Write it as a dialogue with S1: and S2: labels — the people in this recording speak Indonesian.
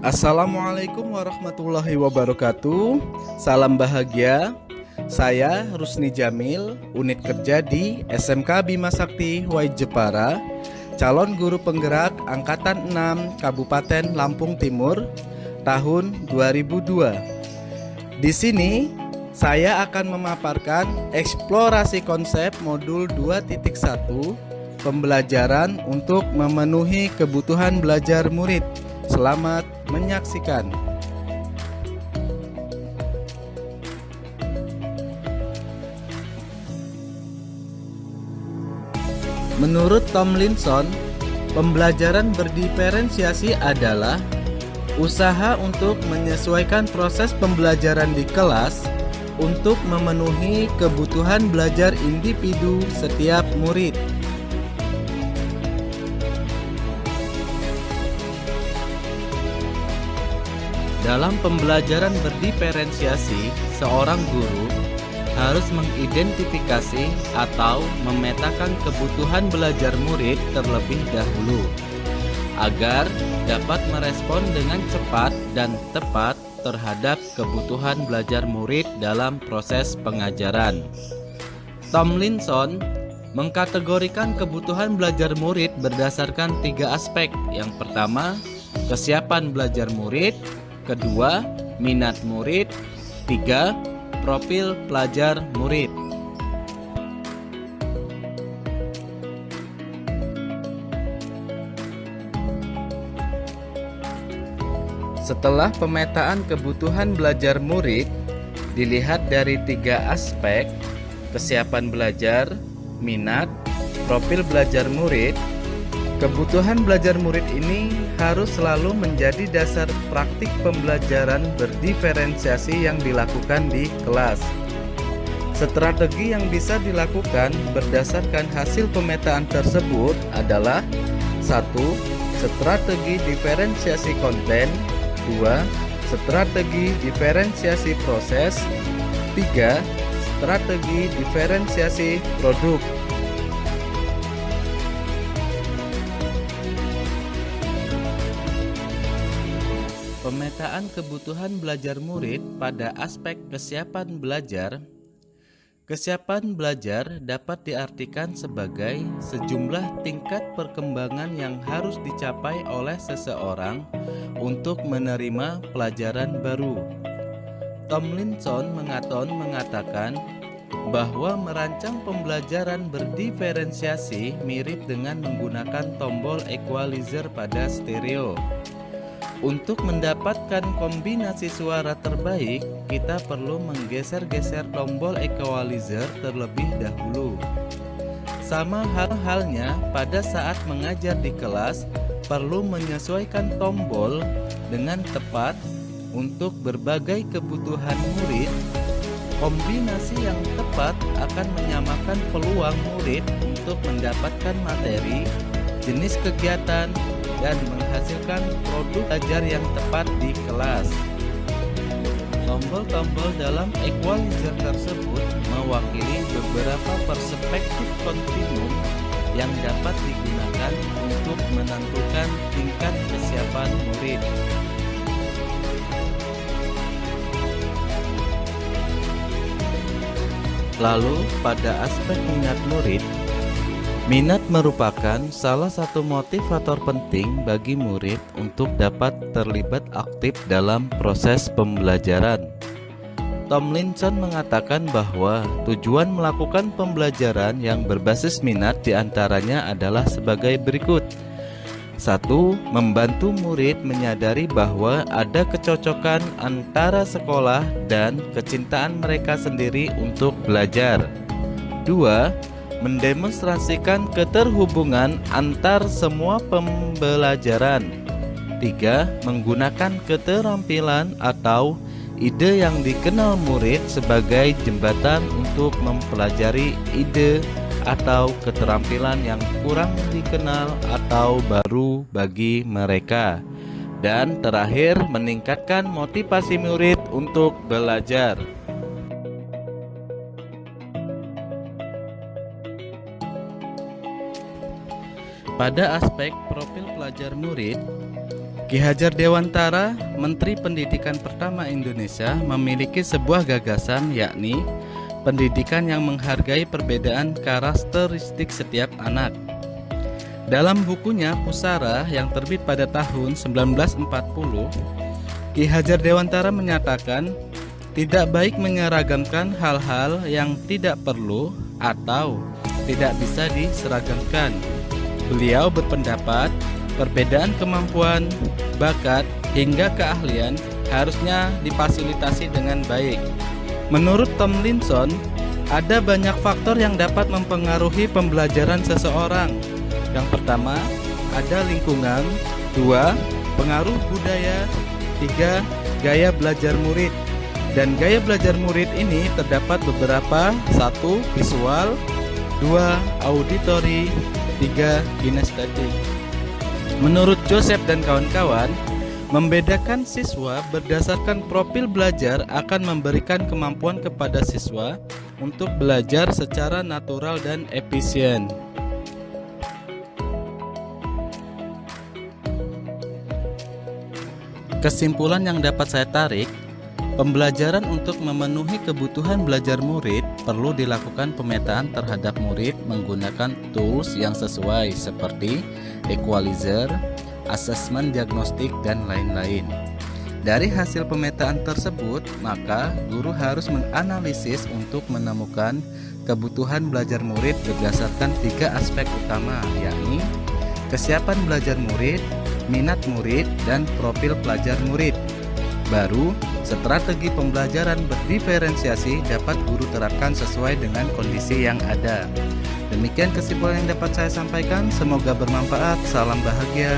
S1: Assalamualaikum warahmatullahi wabarakatuh. Salam bahagia. Saya Rusni Jamil, unit kerja di SMK Bima Sakti Huai Jepara, calon guru penggerak angkatan 6 Kabupaten Lampung Timur tahun 2002. Di sini saya akan memaparkan eksplorasi konsep modul 2.1 pembelajaran untuk memenuhi kebutuhan belajar murid. Selamat menyaksikan. Menurut Tomlinson, pembelajaran berdiferensiasi adalah usaha untuk menyesuaikan proses pembelajaran di kelas untuk memenuhi kebutuhan belajar individu setiap murid. Dalam pembelajaran berdiferensiasi, seorang guru harus mengidentifikasi atau memetakan kebutuhan belajar murid terlebih dahulu agar dapat merespon dengan cepat dan tepat terhadap kebutuhan belajar murid dalam proses pengajaran. Tomlinson mengkategorikan kebutuhan belajar murid berdasarkan 3 aspek. Yang pertama, kesiapan belajar murid. Kedua, minat murid. 3, profil pelajar murid. Setelah pemetaan kebutuhan belajar murid, dilihat dari 3 aspek: kesiapan belajar, minat, profil belajar murid. Kebutuhan belajar murid ini harus selalu menjadi dasar praktik pembelajaran berdiferensiasi yang dilakukan di kelas. Strategi yang bisa dilakukan berdasarkan hasil pemetaan tersebut adalah 1. Strategi diferensiasi konten. 2. Strategi diferensiasi proses. 3. Strategi diferensiasi produk. Pemetaan kebutuhan belajar murid pada aspek kesiapan belajar. Kesiapan belajar dapat diartikan sebagai sejumlah tingkat perkembangan yang harus dicapai oleh seseorang untuk menerima pelajaran baru. Tomlinson mengatakan bahwa merancang pembelajaran berdiferensiasi mirip dengan menggunakan tombol equalizer pada stereo. Untuk mendapatkan kombinasi suara terbaik, kita perlu menggeser-geser tombol equalizer terlebih dahulu. Sama halnya pada saat mengajar di kelas, perlu menyesuaikan tombol dengan tepat untuk berbagai kebutuhan murid. Kombinasi yang tepat akan menyamakan peluang murid untuk mendapatkan materi, jenis kegiatan, dan menghasilkan produk belajar yang tepat di kelas. Tombol-tombol dalam equalizer tersebut mewakili beberapa perspektif kontinum yang dapat digunakan untuk menentukan tingkat kesiapan murid. Lalu, pada aspek minat murid, minat merupakan salah satu motivator penting bagi murid untuk dapat terlibat aktif dalam proses pembelajaran. Tomlinson mengatakan bahwa tujuan melakukan pembelajaran yang berbasis minat diantaranya adalah sebagai berikut. 1. Membantu murid menyadari bahwa ada kecocokan antara sekolah dan kecintaan mereka sendiri untuk belajar. 2. Mendemonstrasikan keterhubungan antar semua pembelajaran. 3. Menggunakan keterampilan atau ide yang dikenal murid sebagai jembatan untuk mempelajari ide atau keterampilan yang kurang dikenal atau baru bagi mereka. Dan terakhir, meningkatkan motivasi murid untuk belajar. Pada aspek profil pelajar murid, Ki Hajar Dewantara, Menteri Pendidikan pertama Indonesia, memiliki sebuah gagasan, yakni pendidikan yang menghargai perbedaan karakteristik setiap anak. Dalam bukunya Pusara yang terbit pada tahun 1940, Ki Hajar Dewantara menyatakan tidak baik menyeragamkan hal-hal yang tidak perlu atau tidak bisa diseragamkan. Beliau berpendapat perbedaan kemampuan, bakat, hingga keahlian harusnya difasilitasi dengan baik. Menurut Tomlinson, ada banyak faktor yang dapat mempengaruhi pembelajaran seseorang. Yang pertama, ada lingkungan. 2, pengaruh budaya. 3, gaya belajar murid. Dan gaya belajar murid ini terdapat beberapa. 1, visual. 2, auditory. 3, kinestetik. Menurut Joseph dan kawan-kawan, membedakan siswa berdasarkan profil belajar akan memberikan kemampuan kepada siswa untuk belajar secara natural dan efisien. Kesimpulan yang dapat saya tarik, pembelajaran untuk memenuhi kebutuhan belajar murid perlu dilakukan pemetaan terhadap murid menggunakan tools yang sesuai seperti equalizer, asesmen diagnostik, dan lain-lain. Dari hasil pemetaan tersebut, maka guru harus menganalisis untuk menemukan kebutuhan belajar murid berdasarkan 3 aspek utama, yakni kesiapan belajar murid, minat murid, dan profil pelajar murid. Baru, strategi pembelajaran berdiferensiasi dapat guru terapkan sesuai dengan kondisi yang ada. Demikian kesimpulan yang dapat saya sampaikan. Semoga bermanfaat. Salam bahagia.